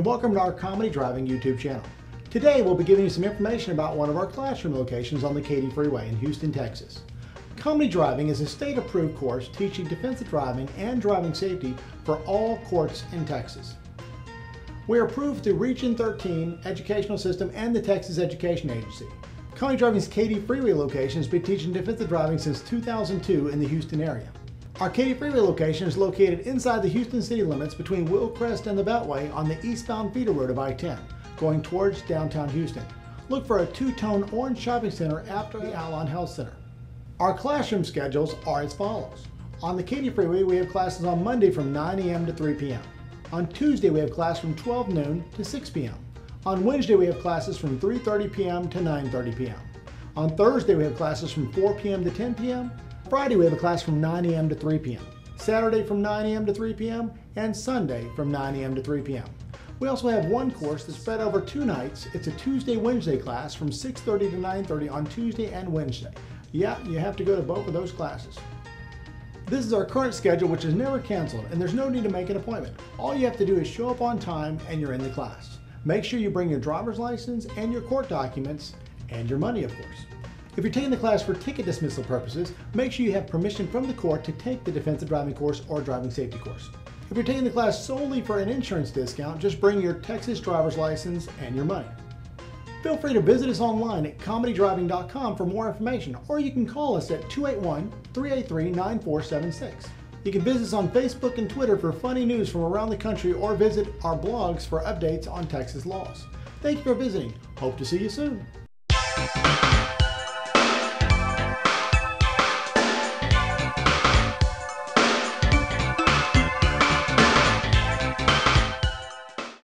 and welcome to our Comedy Driving YouTube channel. Today we'll be giving you some information about one of our classroom locations on the Katy Freeway in Houston, Texas. Comedy Driving is a state-approved course teaching defensive driving and driving safety for all courts in Texas. We are approved through Region 13 Educational System and the Texas Education Agency. Comedy Driving's Katy Freeway location has been teaching defensive driving since 2002 in the Houston area. Our Katy Freeway location is located inside the Houston city limits between Willcrest and the Beltway on the eastbound feeder road of I-10, going towards downtown Houston. Look for a two-tone orange shopping center after the Alon Health Center. Our classroom schedules are as follows. On the Katy Freeway, we have classes on Monday from 9 a.m. to 3 p.m. On Tuesday, we have class from 12 noon to 6 p.m. On Wednesday, we have classes from 3:30 p.m. to 9:30 p.m. On Thursday, we have classes from 4 p.m. to 10 p.m. Friday, we have a class from 9 a.m. to 3 p.m. Saturday from 9 a.m. to 3 p.m. and Sunday from 9 a.m. to 3 p.m. We also have one course that's spread over 2 nights. It's a Tuesday-Wednesday class from 6:30 to 9:30 on Tuesday and Wednesday. Yeah, you have to go to both of those classes. This is our current schedule, which is never canceled, and there's no need to make an appointment. All you have to do is show up on time and you're in the class. Make sure you bring your driver's license and your court documents and your money, of course. If you're taking the class for ticket dismissal purposes, make sure you have permission from the court to take the defensive driving course or driving safety course. If you're taking the class solely for an insurance discount, just bring your Texas driver's license and your money. Feel free to visit us online at comedydriving.com for more information, or you can call us at 281-383-9476. You can visit us on Facebook and Twitter for funny news from around the country, or visit our blogs for updates on Texas laws. Thank you for visiting. Hope to see you soon.